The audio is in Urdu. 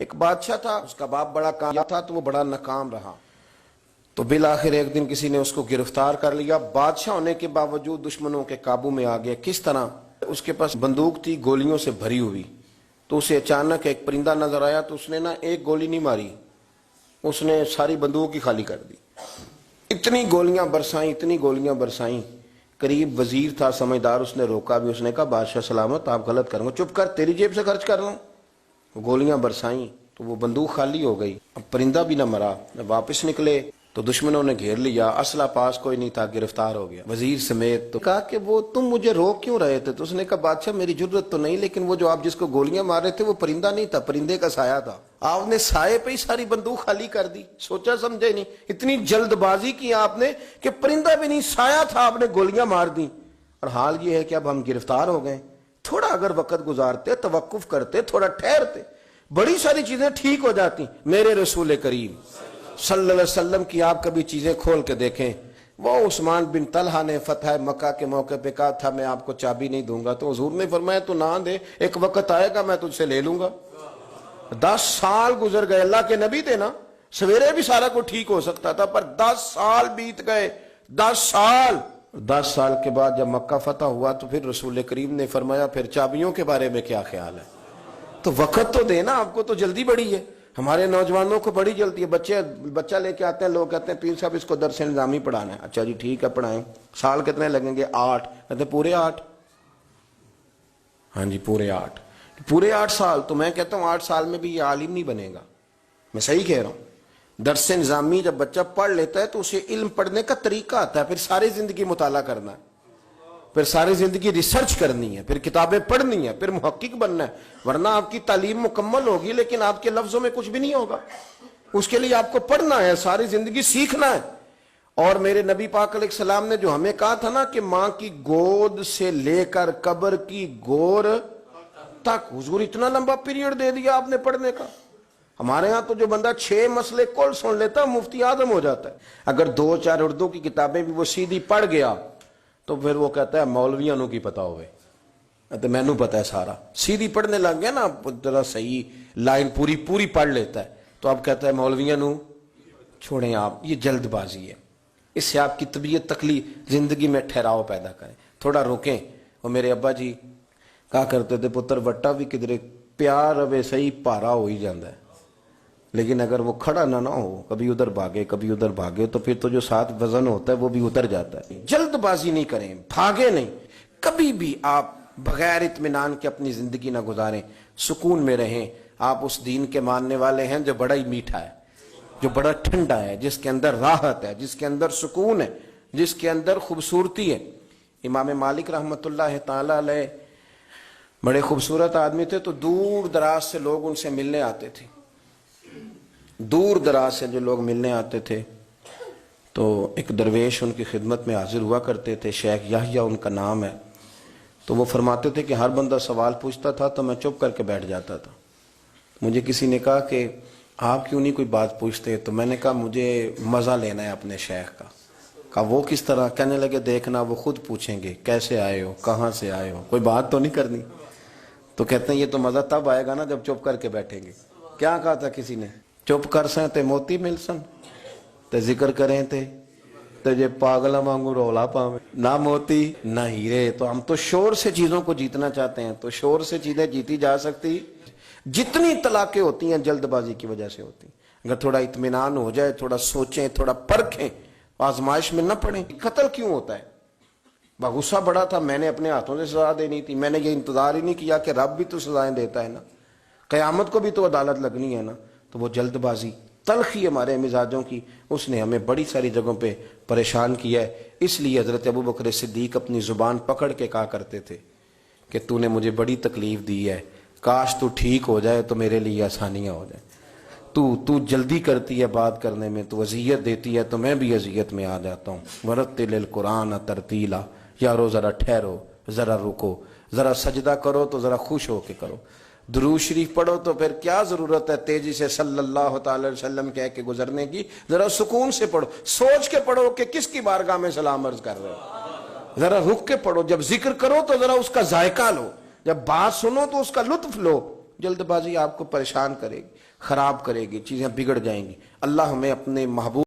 ایک بادشاہ تھا، اس کا باپ بڑا کامیاب تھا تو وہ بڑا ناکام رہا، تو بالآخر ایک دن کسی نے اس کو گرفتار کر لیا۔ بادشاہ ہونے کے باوجود دشمنوں کے قابو میں آ گیا۔ کس طرح؟ اس کے پاس بندوق تھی گولیوں سے بھری ہوئی، تو اسے اچانک ایک پرندہ نظر آیا تو اس نے ایک گولی نہیں ماری، اس نے ساری بندوق ہی خالی کر دی۔ اتنی گولیاں برسائیں، قریب وزیر تھا سمجھدار، اس نے روکا بھی، اس نے کہا بادشاہ سلامت، آپ غلط کر گے، چپ کر، تیری جیب سے خرچ کر رہا ہوں۔ گولیاں برسائیں تو وہ بندوق خالی ہو گئی، اب پرندہ بھی نہ مرا۔ جب واپس نکلے تو دشمنوں نے گھیر لیا، اسلحہ پاس کوئی نہیں تھا، گرفتار ہو گیا وزیر سمیت۔ تو کہا کہ وہ تم مجھے روک کیوں رہے تھے؟ تو اس نے کہا بادشاہ میری جرت تو نہیں، لیکن وہ جو آپ جس کو گولیاں مار رہے تھے وہ پرندہ نہیں تھا، پرندے کا سایہ تھا، آپ نے سائے پہ ہی ساری بندوق خالی کر دی، سوچا سمجھے نہیں، اتنی جلد بازی کی آپ نے کہ پرندہ بھی نہیں، سایہ تھا، آپ نے گولیاں مار دی۔ اور حال یہ ہے کہ اب ہم گرفتار ہو گئے، تھوڑا اگر وقت گزارتے، توقف کرتے، تھوڑا ٹھہرتے، بڑی ساری چیزیں ٹھیک ہو جاتی۔ میرے رسول کریم صلی اللہ علیہ وسلم کی آپ کبھی چیزیں کھول کے دیکھیں، وہ عثمان بن طلحہ نے فتح مکہ کے موقع پہ کہا تھا میں آپ کو چابی نہیں دوں گا، تو حضور نے فرمایا تو نہ دے، ایک وقت آئے گا میں تجھ سے لے لوں گا۔ 10 سال گزر گئے، اللہ کے نبی تھے نا، سویرے بھی سارا کو ٹھیک ہو سکتا تھا، پر 10 سال بیت گئے، 10 سال کے بعد جب مکہ فتح ہوا تو پھر رسول کریم نے فرمایا پھر چابیوں کے بارے میں کیا خیال ہے؟ تو وقت تو دینا، آپ کو تو جلدی بڑی ہے، ہمارے نوجوانوں کو بڑی جلدی ہے۔ بچہ لے کے آتے ہیں، لوگ کہتے ہیں پیر صاحب اس کو درس نظامی پڑھانا ہے، اچھا جی ٹھیک ہے پڑھائیں، سال کتنے لگیں گے؟ 8، کہتے ہیں پورے 8؟ ہاں جی پورے 8 سال۔ تو میں کہتا ہوں 8 سال میں بھی یہ عالم نہیں بنے گا، میں صحیح کہہ رہا ہوں۔ درس نظامی جب بچہ پڑھ لیتا ہے تو اسے علم پڑھنے کا طریقہ آتا ہے، پھر ساری زندگی مطالعہ کرنا ہے، پھر ساری زندگی ریسرچ کرنی ہے، پھر کتابیں پڑھنی ہے، پھر محقق بننا ہے، ورنہ آپ کی تعلیم مکمل ہوگی لیکن آپ کے لفظوں میں کچھ بھی نہیں ہوگا۔ اس کے لیے آپ کو پڑھنا ہے، ساری زندگی سیکھنا ہے۔ اور میرے نبی پاک علیہ السلام نے جو ہمیں کہا تھا نا کہ ماں کی گود سے لے کر قبر کی گور تک، حضور اتنا لمبا پیریڈ دے دیا آپ نے پڑھنے کا۔ ہمارے ہاں تو جو بندہ 6 مسئلے کل سن لیتا مفتی اعظم ہو جاتا ہے۔ اگر 2-4 اردو کی کتابیں بھی وہ سیدھی پڑھ گیا تو پھر وہ کہتا ہے مولویاں نو کی پتا ہوئے، تو میں نو پتا ہے سارا، سیدھی پڑھنے لگ گیا نا، ذرا صحیح لائن پوری پڑھ لیتا ہے تو اب کہتا ہے مولویاں نو چھوڑیں آپ، یہ جلد بازی ہے، اس سے آپ کی طبیعت تکلیف، زندگی میں ٹھہراؤ پیدا کریں، تھوڑا روکیں۔ اور میرے ابا جی کہا کرتے تھے پتر وٹا بھی کدھرے پیار اوے صحیح پارا ہو ہی جاندہ ہے، لیکن اگر وہ کھڑا نہ ہو، کبھی ادھر بھاگے تو پھر تو جو ساتھ وزن ہوتا ہے وہ بھی اتر جاتا ہے۔ جلد بازی نہیں کریں، بھاگے نہیں، کبھی بھی آپ بغیر اطمینان کے اپنی زندگی نہ گزاریں، سکون میں رہیں۔ آپ اس دین کے ماننے والے ہیں جو بڑا ہی میٹھا ہے، جو بڑا ٹھنڈا ہے، جس کے اندر راحت ہے، جس کے اندر سکون ہے، جس کے اندر خوبصورتی ہے۔ امام مالک رحمۃ اللہ تعالی علیہ بڑے خوبصورت آدمی تھے، تو دور دراز سے لوگ ان سے ملنے آتے تھے، دور دراز سے جو لوگ ملنے آتے تھے تو ایک درویش ان کی خدمت میں حاضر ہوا کرتے تھے، شیخ یحییٰ ان کا نام ہے۔ تو وہ فرماتے تھے کہ ہر بندہ سوال پوچھتا تھا تو میں چپ کر کے بیٹھ جاتا تھا۔ مجھے کسی نے کہا کہ آپ کیوں نہیں کوئی بات پوچھتے؟ تو میں نے کہا مجھے مزہ لینا ہے اپنے شیخ کا۔ کہا وہ کس طرح؟ کہنے لگے دیکھنا وہ خود پوچھیں گے کیسے آئے ہو، کہاں سے آئے ہو، کوئی بات تو نہیں کرنی۔ تو کہتے ہیں یہ تو مزہ تب آئے گا نا جب چپ کر کے بیٹھیں گے۔ کیا کہا تھا کسی نے؟ چپ کر سن تے موتی مل سن، تے ذکر کریں تے جے پاگلا وانگو رولا پاویں، نہ موتی نہ ہیرے۔ تو ہم تو شور سے چیزوں کو جیتنا چاہتے ہیں، تو شور سے چیزیں جیتی جا سکتی، جتنی طلاقیں ہوتی ہیں جلد بازی کی وجہ سے ہوتی ہیں۔ اگر تھوڑا اطمینان ہو جائے، تھوڑا سوچیں، تھوڑا پرکھیں، آزمائش میں نہ پڑیں۔ قتل کیوں ہوتا ہے؟ غصہ بڑا تھا، میں نے اپنے ہاتھوں سے سزا دینی تھی، میں نے یہ انتظار ہی نہیں کیا کہ رب بھی تو سزائیں دیتا ہے نا، قیامت کو بھی تو عدالت لگنی ہے نا۔ تو وہ جلد بازی، تلخی ہمارے مزاجوں کی، اس نے ہمیں بڑی ساری جگہوں پہ پریشان کیا ہے۔ اس لیے حضرت ابوبکر صدیق اپنی زبان پکڑ کے کہا کرتے تھے کہ تو نے مجھے بڑی تکلیف دی ہے، کاش تو ٹھیک ہو جائے تو میرے لیے آسانیاں ہو جائیں۔ تو جلدی کرتی ہے بات کرنے میں، تو اذیت دیتی ہے تو میں بھی اذیت میں آ جاتا ہوں۔ ورتل القرآن ترتیلا، یارو ذرا ٹھہرو، ذرا رکو، ذرا سجدہ کرو تو ذرا خوش ہو کے کرو، درود شریف پڑھو تو پھر کیا ضرورت ہے تیزی سے صلی اللہ تعالی علیہ وسلم کہہ کے گزرنے کی، ذرا سکون سے پڑھو، سوچ کے پڑھو کہ کس کی بارگاہ میں سلام عرض کر رہے ہو، ذرا رک کے پڑھو، جب ذکر کرو تو ذرا اس کا ذائقہ لو، جب بات سنو تو اس کا لطف لو، جلد بازی آپ کو پریشان کرے گی، خراب کرے گی، چیزیں بگڑ جائیں گی۔ اللہ ہمیں اپنے محبوب